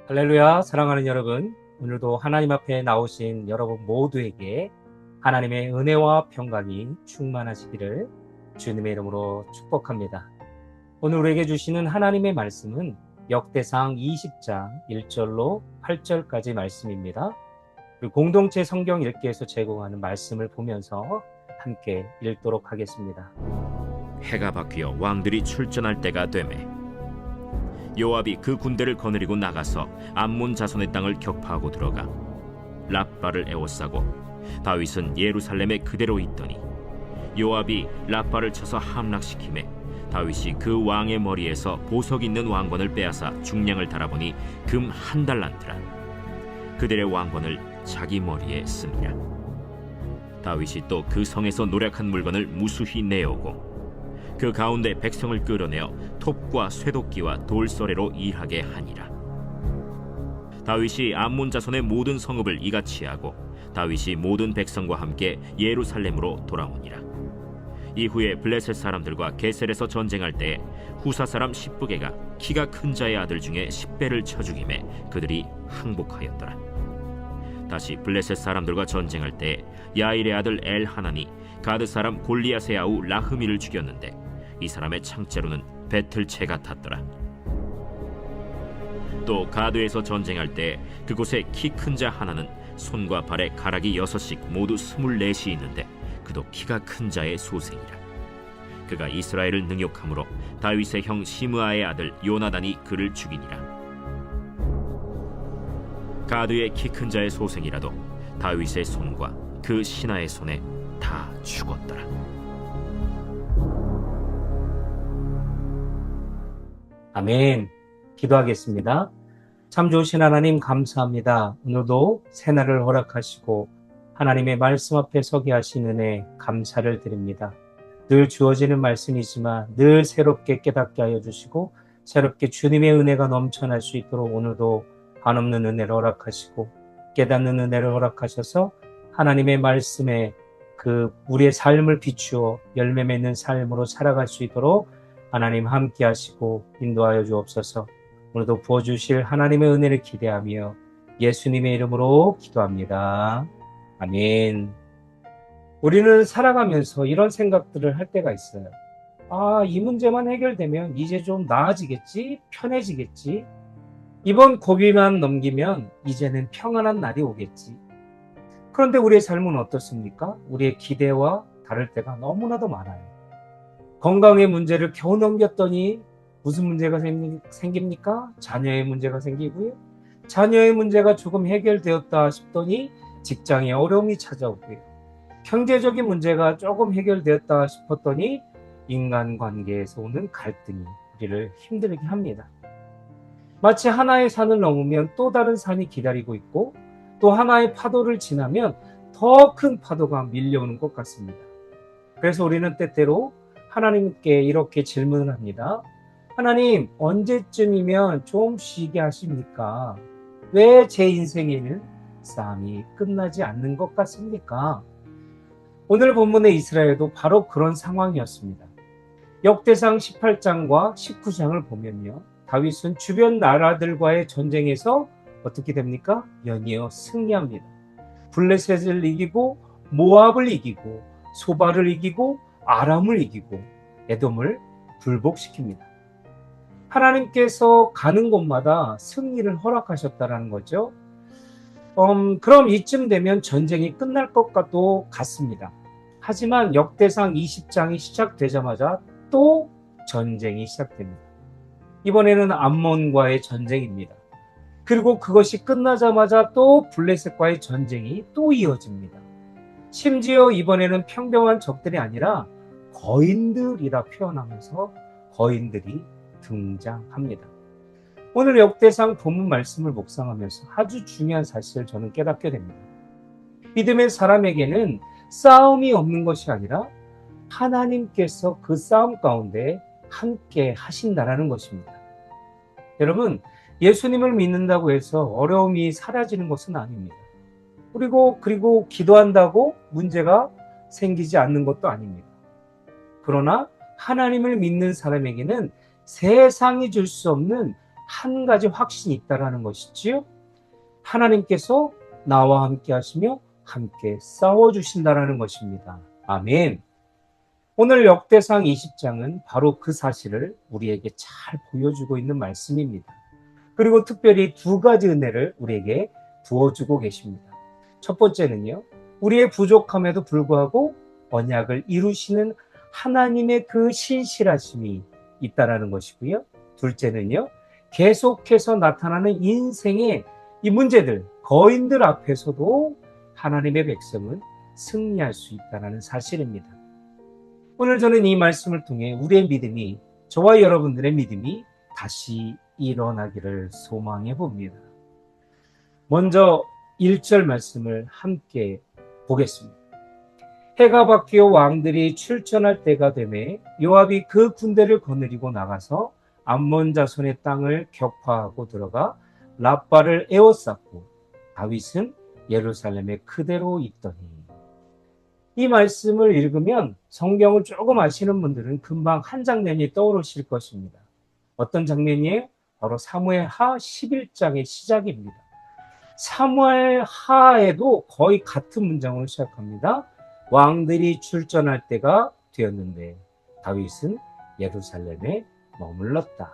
할렐루야, 사랑하는 여러분. 오늘도 하나님 앞에 나오신 여러분 모두에게 하나님의 은혜와 평강이 충만하시기를 주님의 이름으로 축복합니다. 오늘 우리에게 주시는 하나님의 말씀은 역대상 20장 1절로 8절까지 말씀입니다. 그리고 공동체 성경 읽기에서 제공하는 말씀을 보면서 함께 읽도록 하겠습니다. 해가 바뀌어 왕들이 출전할 때가 되매 요압이 그 군대를 거느리고 나가서 암몬 자손의 땅을 격파하고 들어가 랍바를 에워싸고 다윗은 예루살렘에 그대로 있더니 요압이 랍바를 쳐서 함락시키매 다윗이 그 왕의 머리에서 보석 있는 왕관을 빼앗아 중량을 달아보니 금 1달란트라. 그들의 왕관을 자기 머리에 쓰니라. 다윗이 또 그 성에서 노략한 물건을 무수히 내어오고 그 가운데 백성을 끌어내어 톱과 쇠도끼와 돌서래로 일하게 하니라. 다윗이 암몬 자손의 모든 성읍을 이같이 하고 다윗이 모든 백성과 함께 예루살렘으로 돌아오니라. 이후에 블레셋 사람들과 게셀에서 전쟁할 때에 후사 사람 십부게가 키가 큰 자의 아들 중에 10배를 쳐 죽임에 그들이 항복하였더라. 다시 블레셋 사람들과 전쟁할 때에 야일의 아들 엘하나니 가드 사람 골리앗의 아우 라흐미를 죽였는데 이 사람의 창자로는 배틀채 같았더라. 또 가드에서 전쟁할 때 그곳에 키 큰 자 하나는 손과 발에 가락이 6씩 모두 24이 있는데 그도 키가 큰 자의 소생이라. 그가 이스라엘을 능욕함으로 다윗의 형 시므아의 아들 요나단이 그를 죽이니라. 가드의 키 큰 자의 소생이라도 다윗의 손과 그 신하의 손에 다 죽었더라. 아멘. 기도하겠습니다. 참 좋으신 하나님 감사합니다. 오늘도 새날을 허락하시고 하나님의 말씀 앞에 서게 하신 은혜 감사를 드립니다. 늘 주어지는 말씀이지만 늘 새롭게 깨닫게 하여 주시고 새롭게 주님의 은혜가 넘쳐날 수 있도록 오늘도 한없는 은혜를 허락하시고 깨닫는 은혜를 허락하셔서 하나님의 말씀에 우리의 삶을 비추어 열매 맺는 삶으로 살아갈 수 있도록 하나님 함께 하시고 인도하여 주옵소서. 오늘도 부어주실 하나님의 은혜를 기대하며 예수님의 이름으로 기도합니다. 아멘. 우리는 살아가면서 이런 생각들을 할 때가 있어요. 이 문제만 해결되면 이제 좀 나아지겠지? 편해지겠지? 이번 고비만 넘기면 이제는 평안한 날이 오겠지. 그런데 우리의 삶은 어떻습니까? 우리의 기대와 다를 때가 너무나도 많아요. 건강의 문제를 겨우 넘겼더니 무슨 문제가 생깁니까? 자녀의 문제가 생기고요. 자녀의 문제가 조금 해결되었다 싶더니 직장에 어려움이 찾아오고요. 경제적인 문제가 조금 해결되었다 싶었더니 인간관계에서 오는 갈등이 우리를 힘들게 합니다. 마치 하나의 산을 넘으면 또 다른 산이 기다리고 있고 또 하나의 파도를 지나면 더 큰 파도가 밀려오는 것 같습니다. 그래서 우리는 때때로 하나님께 이렇게 질문을 합니다. 하나님, 언제쯤이면 좀 쉬게 하십니까? 왜 제 인생에는 싸움이 끝나지 않는 것 같습니까? 오늘 본문의 이스라엘도 바로 그런 상황이었습니다. 역대상 18장과 19장을 보면요. 다윗은 주변 나라들과의 전쟁에서 어떻게 됩니까? 연이어 승리합니다. 블레셋을 이기고 모압을 이기고 소바를 이기고 아람을 이기고 에돔을 굴복시킵니다. 하나님께서 가는 곳마다 승리를 허락하셨다는 거죠. 그럼 이쯤 되면 전쟁이 끝날 것과도 같습니다. 하지만 역대상 20장이 시작되자마자 또 전쟁이 시작됩니다. 이번에는 암몬과의 전쟁입니다. 그리고 그것이 끝나자마자 또 블레셋과의 전쟁이 또 이어집니다. 심지어 이번에는 평범한 적들이 아니라 거인들이라 표현하면서 거인들이 등장합니다. 오늘 역대상 본문 말씀을 묵상하면서 아주 중요한 사실을 저는 깨닫게 됩니다. 믿음의 사람에게는 싸움이 없는 것이 아니라 하나님께서 그 싸움 가운데 함께 하신다라는 것입니다. 여러분, 예수님을 믿는다고 해서 어려움이 사라지는 것은 아닙니다. 그리고 기도한다고 문제가 생기지 않는 것도 아닙니다. 그러나 하나님을 믿는 사람에게는 세상이 줄 수 없는 한 가지 확신이 있다라는 것이지요. 하나님께서 나와 함께 하시며 함께 싸워주신다라는 것입니다. 아멘. 오늘 역대상 20장은 바로 그 사실을 우리에게 잘 보여주고 있는 말씀입니다. 그리고 특별히 두 가지 은혜를 우리에게 부어주고 계십니다. 첫 번째는요, 우리의 부족함에도 불구하고 언약을 이루시는 하나님의 그 신실하심이 있다라는 것이고요. 둘째는요, 계속해서 나타나는 인생의 이 문제들, 거인들 앞에서도 하나님의 백성은 승리할 수 있다는 사실입니다. 오늘 저는 이 말씀을 통해 우리의 믿음이, 저와 여러분들의 믿음이 다시 일어나기를 소망해 봅니다. 먼저 1절 말씀을 함께 보겠습니다. 해가 바뀌어 왕들이 출전할 때가 되매 요압이 그 군대를 거느리고 나가서 암몬 자손의 땅을 격파하고 들어가 랍바를 에워쌌고 다윗은 예루살렘에 그대로 있더니. 이 말씀을 읽으면 성경을 조금 아시는 분들은 금방 한 장면이 떠오르실 것입니다. 어떤 장면이에요? 바로 사무엘하 11장의 시작입니다. 사무엘하에도 거의 같은 문장으로 시작합니다. 왕들이 출전할 때가 되었는데 다윗은 예루살렘에 머물렀다.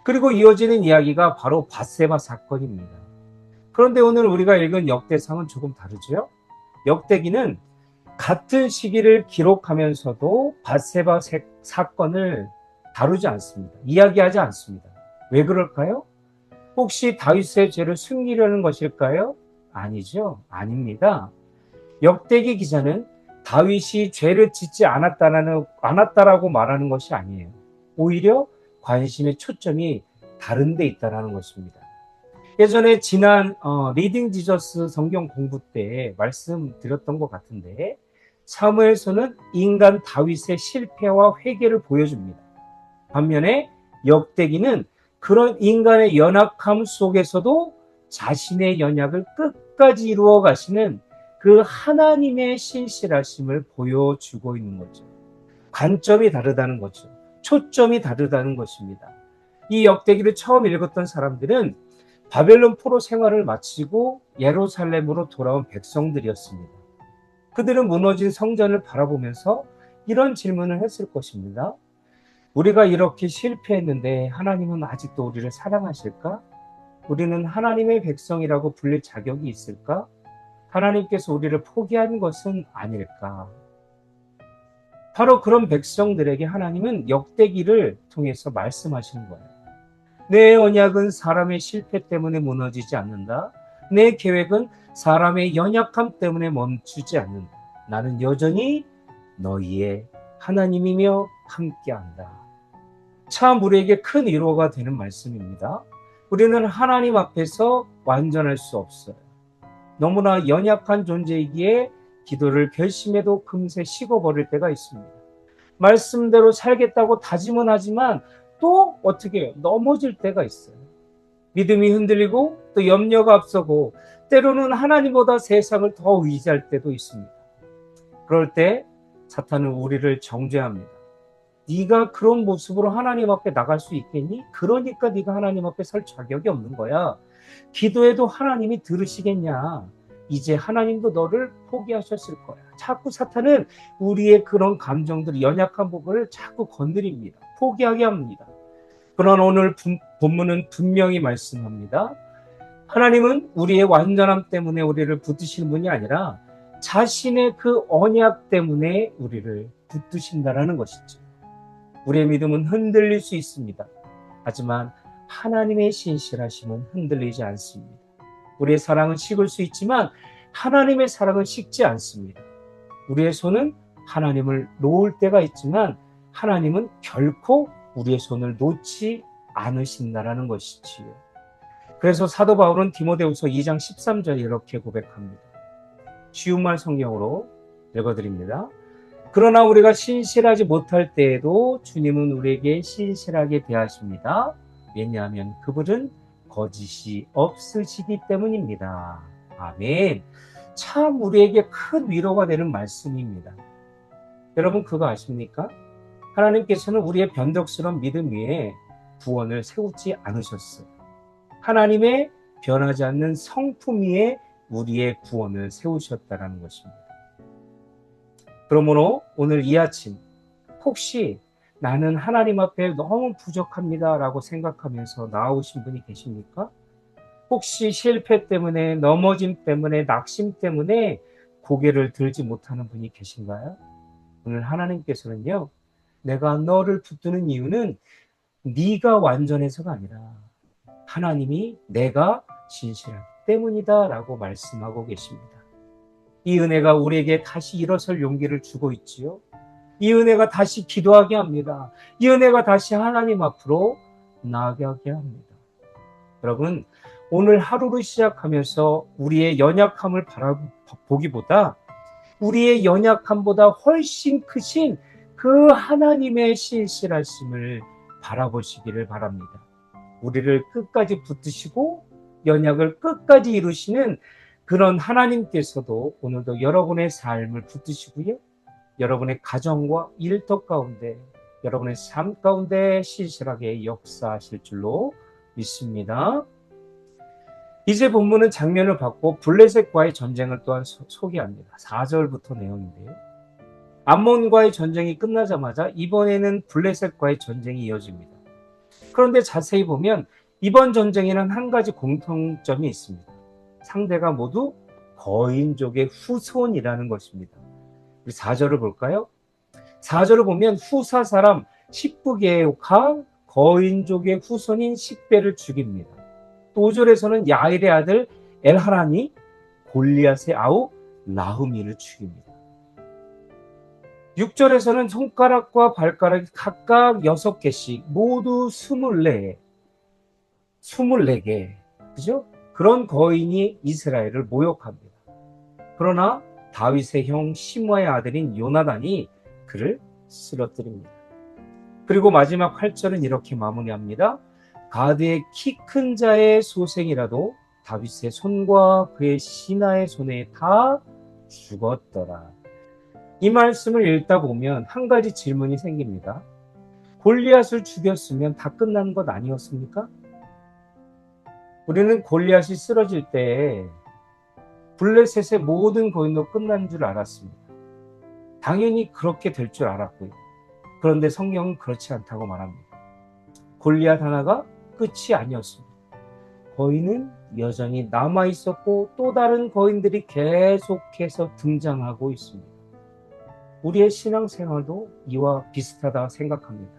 그리고 이어지는 이야기가 바로 밧세바 사건입니다. 그런데 오늘 우리가 읽은 역대상은 조금 다르죠? 역대기는 같은 시기를 기록하면서도 밧세바 사건을 다루지 않습니다. 이야기하지 않습니다. 왜 그럴까요? 혹시 다윗의 죄를 숨기려는 것일까요? 아니죠. 아닙니다. 역대기 기자는 다윗이 죄를 짓지 않았다라고 말하는 것이 아니에요. 오히려 관심의 초점이 다른 데 있다는 것입니다. 예전에 지난 리딩 지저스 성경 공부 때 말씀드렸던 것 같은데, 사무엘서는 인간 다윗의 실패와 회개를 보여줍니다. 반면에 역대기는 그런 인간의 연약함 속에서도 자신의 연약을 끝까지 이루어 가시는 그 하나님의 신실하심을 보여주고 있는 거죠. 관점이 다르다는 거죠. 초점이 다르다는 것입니다. 이 역대기를 처음 읽었던 사람들은 바벨론 포로 생활을 마치고 예루살렘으로 돌아온 백성들이었습니다. 그들은 무너진 성전을 바라보면서 이런 질문을 했을 것입니다. 우리가 이렇게 실패했는데 하나님은 아직도 우리를 사랑하실까? 우리는 하나님의 백성이라고 불릴 자격이 있을까? 하나님께서 우리를 포기한 것은 아닐까? 바로 그런 백성들에게 하나님은 역대기를 통해서 말씀하시는 거예요. 내 언약은 사람의 실패 때문에 무너지지 않는다. 내 계획은 사람의 연약함 때문에 멈추지 않는다. 나는 여전히 너희의 하나님이며 함께한다. 참 우리에게 큰 위로가 되는 말씀입니다. 우리는 하나님 앞에서 완전할 수 없어요. 너무나 연약한 존재이기에 기도를 결심해도 금세 식어버릴 때가 있습니다. 말씀대로 살겠다고 다짐은 하지만 또 어떻게 해요? 넘어질 때가 있어요. 믿음이 흔들리고 또 염려가 앞서고 때로는 하나님보다 세상을 더 의지할 때도 있습니다. 그럴 때 사탄은 우리를 정죄합니다. 네가 그런 모습으로 하나님 앞에 나갈 수 있겠니? 그러니까 네가 하나님 앞에 설 자격이 없는 거야. 기도해도 하나님이 들으시겠냐? 이제 하나님도 너를 포기하셨을 거야. 자꾸 사탄은 우리의 그런 감정들, 연약한 부분을 자꾸 건드립니다. 포기하게 합니다. 그러나 오늘 본문은 분명히 말씀합니다. 하나님은 우리의 완전함 때문에 우리를 붙드시는 분이 아니라 자신의 그 언약 때문에 우리를 붙드신다라는 것이죠. 우리의 믿음은 흔들릴 수 있습니다. 하지만 하나님의 신실하심은 흔들리지 않습니다. 우리의 사랑은 식을 수 있지만 하나님의 사랑은 식지 않습니다. 우리의 손은 하나님을 놓을 때가 있지만 하나님은 결코 우리의 손을 놓지 않으신다라는 것이지요. 그래서 사도 바울은 디모데후서 2장 13절에 이렇게 고백합니다. 쉬운 말 성경으로 읽어드립니다. 그러나 우리가 신실하지 못할 때에도 주님은 우리에게 신실하게 대하십니다. 왜냐하면 그분은 거짓이 없으시기 때문입니다. 아멘. 참 우리에게 큰 위로가 되는 말씀입니다. 여러분 그거 아십니까? 하나님께서는 우리의 변덕스러운 믿음 위에 구원을 세우지 않으셨어요. 하나님의 변하지 않는 성품 위에 우리의 구원을 세우셨다는 것입니다. 그러므로 오늘 이 아침 혹시 나는 하나님 앞에 너무 부족합니다 라고 생각하면서 나오신 분이 계십니까? 혹시 실패 때문에, 넘어짐 때문에, 낙심 때문에 고개를 들지 못하는 분이 계신가요? 오늘 하나님께서는요, 내가 너를 붙드는 이유는 네가 완전해서가 아니라 하나님이 내가 진실하기 때문이다 라고 말씀하고 계십니다. 이 은혜가 우리에게 다시 일어설 용기를 주고 있지요. 이 은혜가 다시 기도하게 합니다. 이 은혜가 다시 하나님 앞으로 나아가게 합니다. 여러분, 오늘 하루를 시작하면서 우리의 연약함을 바라보기보다 우리의 연약함보다 훨씬 크신 그 하나님의 신실하심을 바라보시기를 바랍니다. 우리를 끝까지 붙드시고 연약을 끝까지 이루시는 그런 하나님께서도 오늘도 여러분의 삶을 붙드시고요. 여러분의 가정과 일터 가운데, 여러분의 삶 가운데 신실하게 역사하실 줄로 믿습니다. 이제 본문은 장면을 바꿔 블레셋과의 전쟁을 또한 소개합니다. 4절부터 내용인데요. 암몬과의 전쟁이 끝나자마자 이번에는 블레셋과의 전쟁이 이어집니다. 그런데 자세히 보면 이번 전쟁에는 한 가지 공통점이 있습니다. 상대가 모두 거인족의 후손이라는 것입니다. 우리 4절을 볼까요? 4절을 보면 후사 사람 십부게가 거인족의 후손인 십배를 죽입니다. 또 5절에서는 야일의 아들 엘하란이 골리앗의 아우 라흐미를 죽입니다. 6절에서는 손가락과 발가락이 각각 6개씩 모두 24개, 그죠? 그런 거인이 이스라엘을 모욕합니다. 그러나 다윗의 형 시므아의 아들인 요나단이 그를 쓰러뜨립니다. 그리고 마지막 8절은 이렇게 마무리합니다. 가드의 키 큰 자의 소생이라도 다윗의 손과 그의 신하의 손에 다 죽었더라. 이 말씀을 읽다 보면 한 가지 질문이 생깁니다. 골리앗을 죽였으면 다 끝난 것 아니었습니까? 우리는 골리앗이 쓰러질 때 블레셋의 모든 거인도 끝난 줄 알았습니다. 당연히 그렇게 될 줄 알았고요. 그런데 성경은 그렇지 않다고 말합니다. 골리앗 하나가 끝이 아니었습니다. 거인은 여전히 남아 있었고 또 다른 거인들이 계속해서 등장하고 있습니다. 우리의 신앙생활도 이와 비슷하다 생각합니다.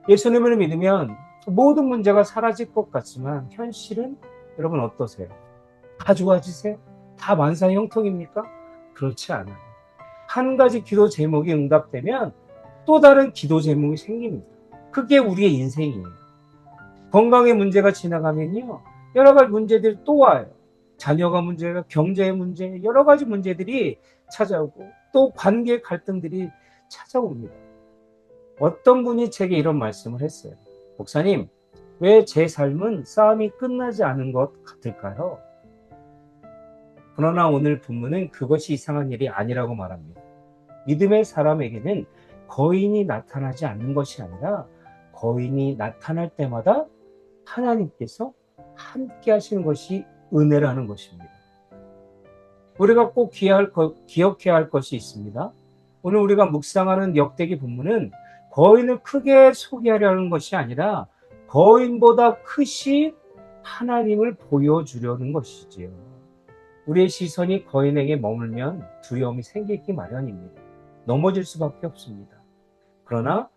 예수님을 믿으면 모든 문제가 사라질 것 같지만 현실은 여러분 어떠세요? 다 좋아지세요? 다 만사형통입니까? 그렇지 않아요. 한 가지 기도 제목이 응답되면 또 다른 기도 제목이 생깁니다. 그게 우리의 인생이에요. 건강의 문제가 지나가면요, 여러 가지 문제들이 또 와요. 자녀가 문제가, 경제의 문제, 여러 가지 문제들이 찾아오고 또 관계의 갈등들이 찾아옵니다. 어떤 분이 제게 이런 말씀을 했어요. 목사님, 왜 제 삶은 싸움이 끝나지 않은 것 같을까요? 그러나 오늘 본문은 그것이 이상한 일이 아니라고 말합니다. 믿음의 사람에게는 거인이 나타나지 않는 것이 아니라 거인이 나타날 때마다 하나님께서 함께 하시는 것이 은혜라는 것입니다. 우리가 꼭 기억해야 할 것이 있습니다. 오늘 우리가 묵상하는 역대기 본문은 거인을 크게 소개하려는 것이 아니라 거인보다 크신 하나님을 보여주려는 것이지요. 우리의 시선이 거인에게 머물면 두려움이 생기기 마련입니다. 넘어질 수밖에 없습니다. 그러나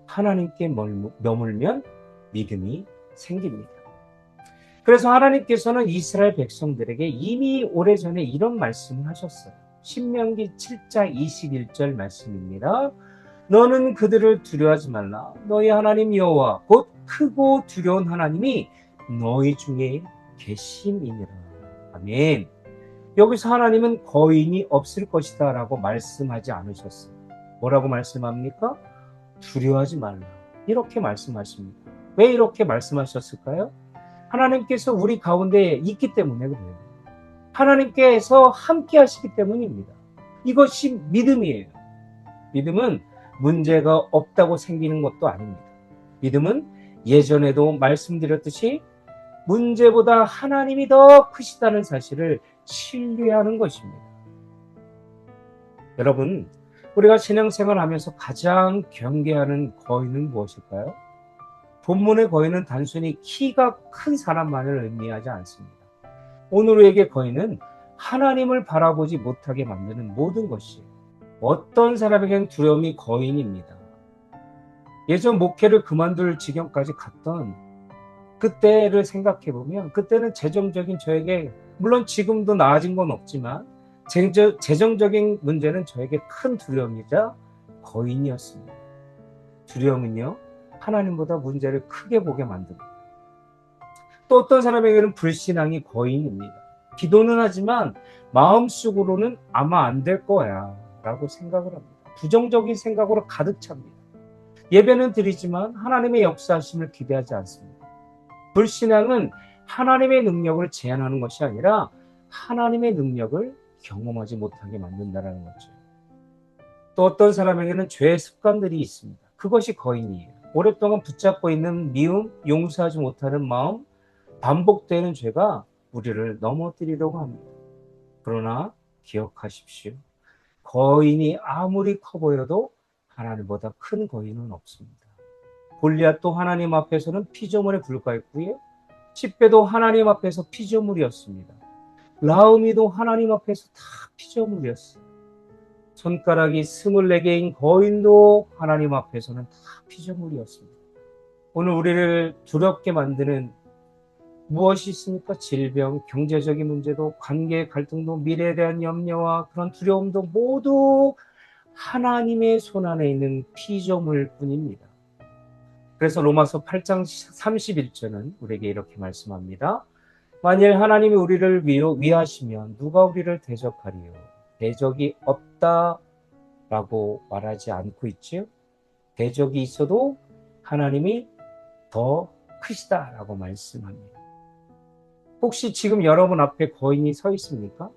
하나님께 머물면 믿음이 생깁니다. 그래서 하나님께서는 이스라엘 백성들에게 이미 오래전에 이런 말씀을 하셨어요. 신명기 7장 21절 말씀입니다. 너는 그들을 두려워하지 말라. 너희 하나님 여호와 곧 크고 두려운 하나님이 너희 중에 계심이니라. 아멘. 여기서 하나님은 거인이 없을 것이다 라고 말씀하지 않으셨어요. 뭐라고 말씀합니까? 두려워하지 말라. 이렇게 말씀하십니다. 왜 이렇게 말씀하셨을까요? 하나님께서 우리 가운데 있기 때문에 그래요. 하나님께서 함께 하시기 때문입니다. 이것이 믿음이에요. 믿음은 문제가 없다고 생기는 것도 아닙니다. 믿음은 예전에도 말씀드렸듯이 문제보다 하나님이 더 크시다는 사실을 신뢰하는 것입니다. 여러분, 우리가 신앙생활을 하면서 가장 경계하는 거인은 무엇일까요? 본문의 거인은 단순히 키가 큰 사람만을 의미하지 않습니다. 오늘 우리에게 거인은 하나님을 바라보지 못하게 만드는 모든 것이 어떤 사람에게는 두려움이 거인입니다. 예전 목회를 그만둘 지경까지 갔던 그때를 생각해 보면 그때는 재정적인 저에게 물론 지금도 나아진 건 없지만 재정적인 문제는 저에게 큰 두려움이자 거인이었습니다. 두려움은요, 하나님보다 문제를 크게 보게 만듭니다. 또 어떤 사람에게는 불신앙이 거인입니다. 기도는 하지만 마음속으로는 아마 안 될 거야 라고 생각을 합니다. 부정적인 생각으로 가득 찹니다. 예배는 드리지만 하나님의 역사하심을 기대하지 않습니다. 불신앙은 하나님의 능력을 제한하는 것이 아니라 하나님의 능력을 경험하지 못하게 만든다는 거죠. 또 어떤 사람에게는 죄의 습관들이 있습니다. 그것이 거인이에요. 오랫동안 붙잡고 있는 미움, 용서하지 못하는 마음, 반복되는 죄가 우리를 넘어뜨리려고 합니다. 그러나 기억하십시오. 거인이 아무리 커 보여도 하나님보다 큰 거인은 없습니다. 골리앗도 하나님 앞에서는 피조물에 불과했고요. 십배도 하나님 앞에서 피조물이었습니다. 라우미도 하나님 앞에서 다 피조물이었어요. 손가락이 24개인 거인도 하나님 앞에서는 다 피조물이었습니다. 오늘 우리를 두렵게 만드는 무엇이 있습니까? 질병, 경제적인 문제도, 관계 갈등도, 미래에 대한 염려와 그런 두려움도 모두 하나님의 손안에 있는 피조물 뿐입니다. 그래서 로마서 8장 31절은 우리에게 이렇게 말씀합니다. 만일 하나님이 우리를 위하시면 누가 우리를 대적하리요? 대적이 없다라고 말하지 않고 있지요. 대적이 있어도 하나님이 더 크시다라고 말씀합니다. 혹시 지금 여러분 앞에 거인이 서 있습니까?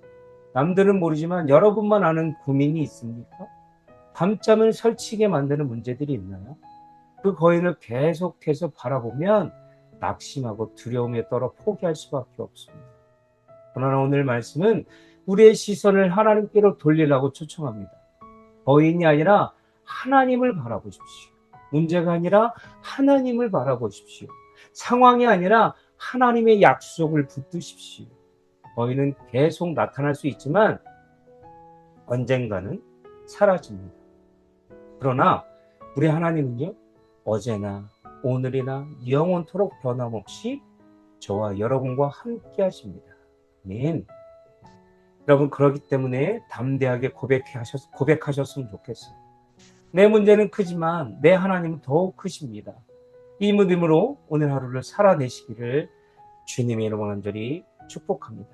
남들은 모르지만 여러분만 아는 고민이 있습니까? 밤잠을 설치게 만드는 문제들이 있나요? 그 거인을 계속해서 바라보면 낙심하고 두려움에 떨어 포기할 수밖에 없습니다. 그러나 오늘 말씀은 우리의 시선을 하나님께로 돌리라고 초청합니다. 거인이 아니라 하나님을 바라보십시오. 문제가 아니라 하나님을 바라보십시오. 상황이 아니라 하나님의 약속을 붙드십시오. 거인은 계속 나타날 수 있지만 언젠가는 사라집니다. 그러나 우리 하나님은요, 어제나 오늘이나 영원토록 변함없이 저와 여러분과 함께 하십니다. 아멘. 여러분, 그렇기 때문에 담대하게 고백하셨으면 좋겠어요. 내 문제는 크지만 내 하나님은 더욱 크십니다. 이 믿음으로 오늘 하루를 살아내시기를 주님의 이름으로 간절히 축복합니다.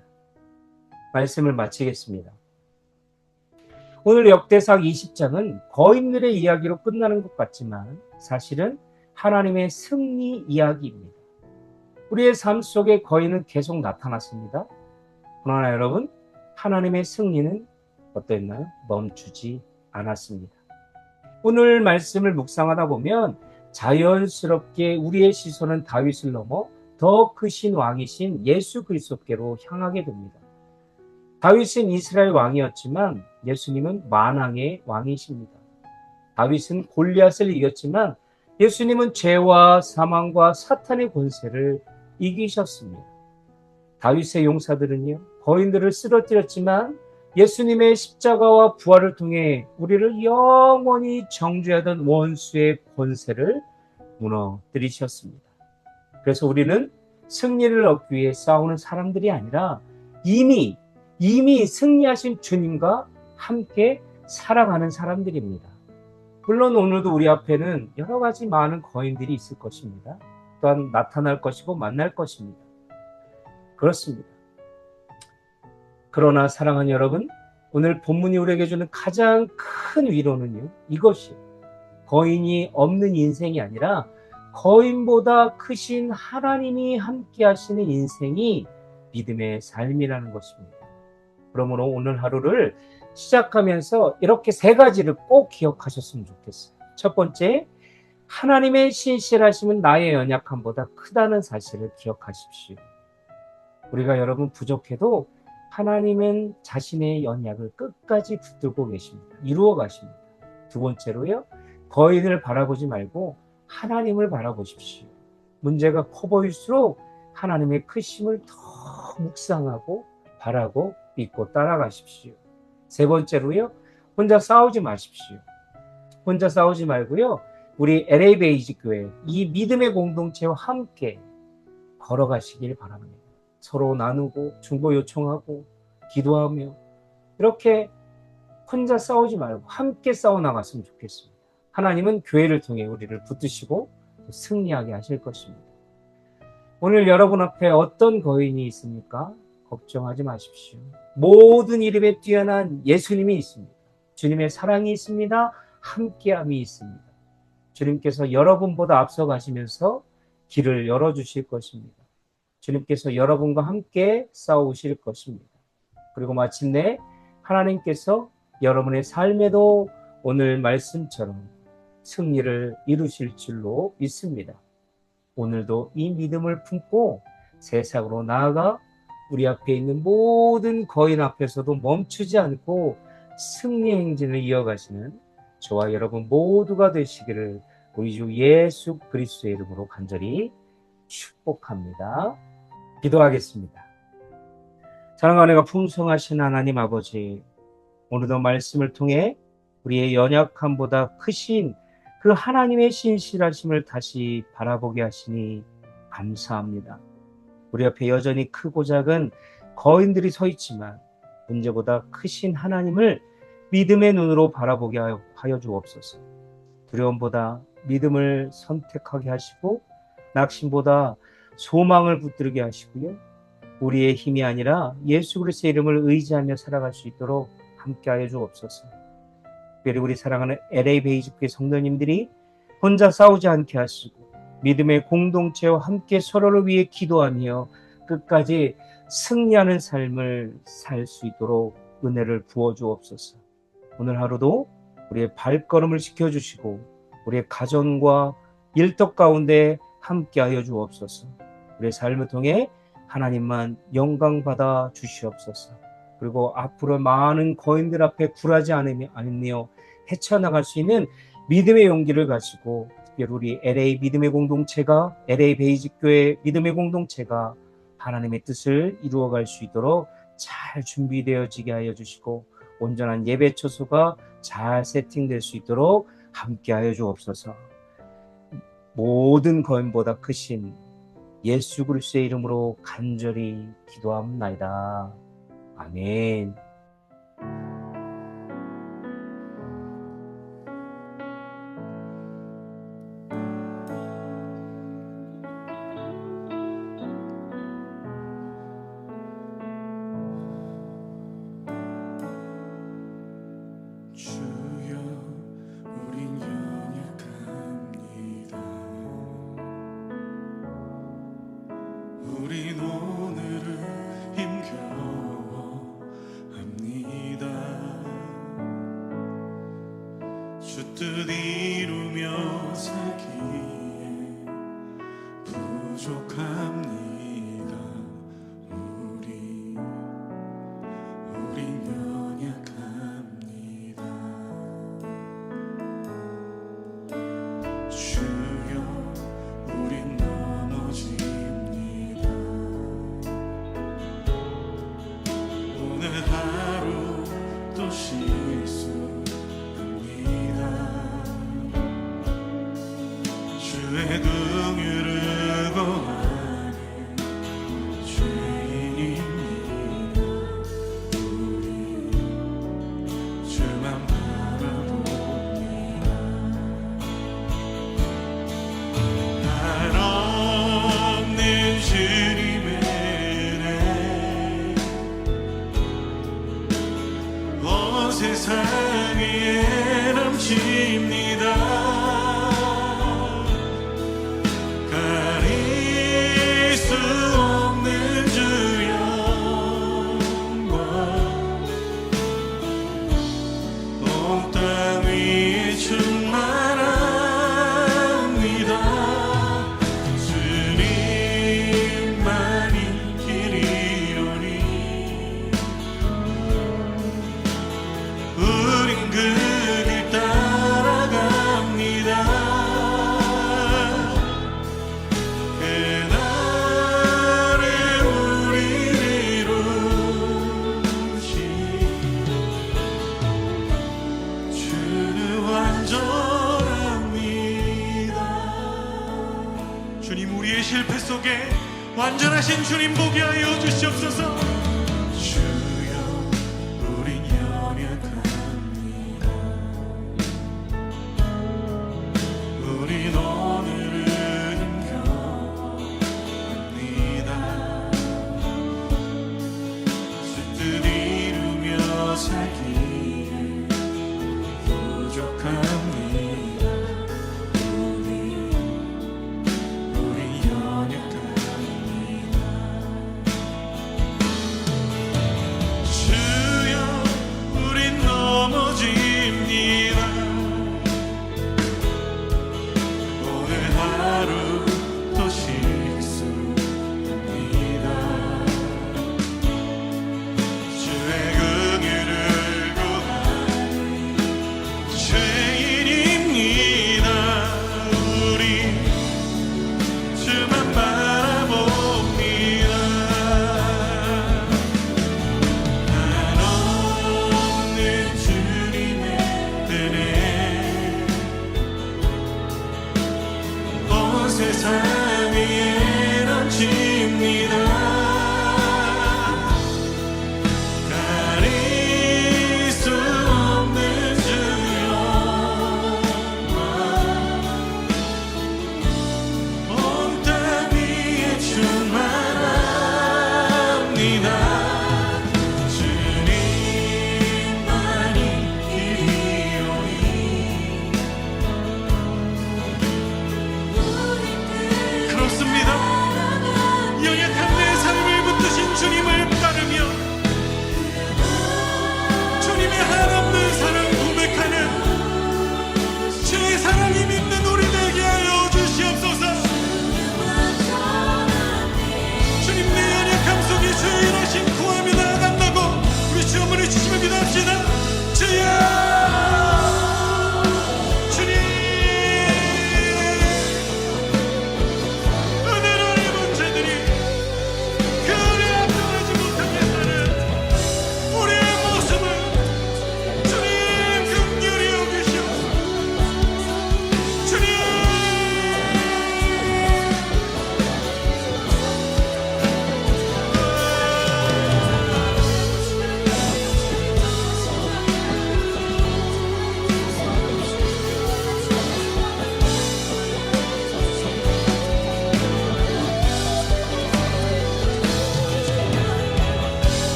말씀을 마치겠습니다. 오늘 역대상 20장은 거인들의 이야기로 끝나는 것 같지만 사실은 하나님의 승리 이야기입니다. 우리의 삶 속에 거인은 계속 나타났습니다. 그러나 여러분, 하나님의 승리는 어땠나요? 멈추지 않았습니다. 오늘 말씀을 묵상하다 보면 자연스럽게 우리의 시선은 다윗을 넘어 더 크신 왕이신 예수 그리스도께로 향하게 됩니다. 다윗은 이스라엘 왕이었지만 예수님은 만왕의 왕이십니다. 다윗은 골리앗을 이겼지만 예수님은 죄와 사망과 사탄의 권세를 이기셨습니다. 다윗의 용사들은요, 거인들을 쓰러뜨렸지만 예수님의 십자가와 부활을 통해 우리를 영원히 정죄하던 원수의 권세를 무너뜨리셨습니다. 그래서 우리는 승리를 얻기 위해 싸우는 사람들이 아니라 이미 승리하신 주님과 함께 살아가는 사람들입니다. 물론 오늘도 우리 앞에는 여러 가지 많은 거인들이 있을 것입니다. 또한 나타날 것이고 만날 것입니다. 그렇습니다. 그러나 사랑하는 여러분, 오늘 본문이 우리에게 주는 가장 큰 위로는요, 이것이 거인이 없는 인생이 아니라 거인보다 크신 하나님이 함께 하시는 인생이 믿음의 삶이라는 것입니다. 그러므로 오늘 하루를 시작하면서 이렇게 세 가지를 꼭 기억하셨으면 좋겠어요. 첫 번째, 하나님의 신실하심은 나의 연약함보다 크다는 사실을 기억하십시오. 우리가 여러분 부족해도 하나님은 자신의 연약을 끝까지 붙들고 계십니다. 이루어 가십니다. 두 번째로요, 거인을 바라보지 말고 하나님을 바라보십시오. 문제가 커 보일수록 하나님의 크심을 더 묵상하고 바라고 믿고 따라가십시오. 세 번째로요, 혼자 싸우지 마십시오. 혼자 싸우지 말고요, 우리 LA 베이직 교회 이 믿음의 공동체와 함께 걸어가시길 바랍니다. 서로 나누고 중보 요청하고 기도하며 이렇게 혼자 싸우지 말고 함께 싸워 나갔으면 좋겠습니다. 하나님은 교회를 통해 우리를 붙드시고 승리하게 하실 것입니다. 오늘 여러분 앞에 어떤 거인이 있습니까? 걱정하지 마십시오. 모든 이름에 뛰어난 예수님이 있습니다. 주님의 사랑이 있습니다. 함께함이 있습니다. 주님께서 여러분보다 앞서 가시면서 길을 열어주실 것입니다. 주님께서 여러분과 함께 싸우실 것입니다. 그리고 마침내 하나님께서 여러분의 삶에도 오늘 말씀처럼 승리를 이루실 줄로 믿습니다. 오늘도 이 믿음을 품고 세상으로 나아가 우리 앞에 있는 모든 거인 앞에서도 멈추지 않고 승리 행진을 이어가시는 저와 여러분 모두가 되시기를 우리 주 예수 그리스도의 이름으로 간절히 축복합니다. 기도하겠습니다. 사랑과 은혜가 풍성하신 하나님 아버지, 오늘도 말씀을 통해 우리의 연약함보다 크신 그 하나님의 신실하심을 다시 바라보게 하시니 감사합니다. 우리 앞에 여전히 크고 작은 거인들이 서 있지만 문제보다 크신 하나님을 믿음의 눈으로 바라보게 하여 주옵소서. 두려움보다 믿음을 선택하게 하시고 낙심보다 소망을 붙들게 하시고요. 우리의 힘이 아니라 예수 그리스도의 이름을 의지하며 살아갈 수 있도록 함께하여 주옵소서. 특별히 우리 사랑하는 LA 베이직교회 성도님들이 혼자 싸우지 않게 하시고 믿음의 공동체와 함께 서로를 위해 기도하며 끝까지 승리하는 삶을 살 수 있도록 은혜를 부어 주옵소서. 오늘 하루도 우리의 발걸음을 지켜주시고 우리의 가정과 일터 가운데 함께하여 주옵소서. 우리의 삶을 통해 하나님만 영광 받아 주시옵소서. 그리고 앞으로 많은 거인들 앞에 굴하지 않으며 헤쳐나갈 수 있는 믿음의 용기를 가지고 특별히 우리 LA 믿음의 공동체가 LA 베이직교회 믿음의 공동체가 하나님의 뜻을 이루어갈 수 있도록 잘 준비되어지게 하여 주시고 온전한 예배 처소가 잘 세팅될 수 있도록 함께하여 주옵소서. 모든 거인보다 크신 예수 그리스도의 이름으로 간절히 기도합나이다. 아멘. 주여 우린 연약합니다. 우린 오늘을 힘겨워합니다. 주 뜻 이루며 살기에 부족합니다. 우린 연약합니다. 주여 우린 넘어집니다. 오늘 하루 또 실수합니다. 주의 긍휼을 거하는 죄인입니다. 우리 주만 바라봅니다. 한없는 주님의 은혜 온 세상 위에 넘칩니다. 가릴 수 없는 주 영광 온 땅 위에 충만합니다. 완전하신 주님 보게 하여 주시옵소서. 주여 우린 연약합니다. 우린 오늘은 힘겨웁니다. 뜻 이루며 살기에 부족합니다. 우리 연약합니다. 주여 우린 넘어집니다. 오늘 하루 또 실수합니다. 주의 긍휼을 구하는 죄인입니다. 우리 주만 바라봅니다. 한없는 주님의 은혜 온 세상 위에 넘칩니다. 가릴 수 없는 주여만 온 땅 위에 충만합니다.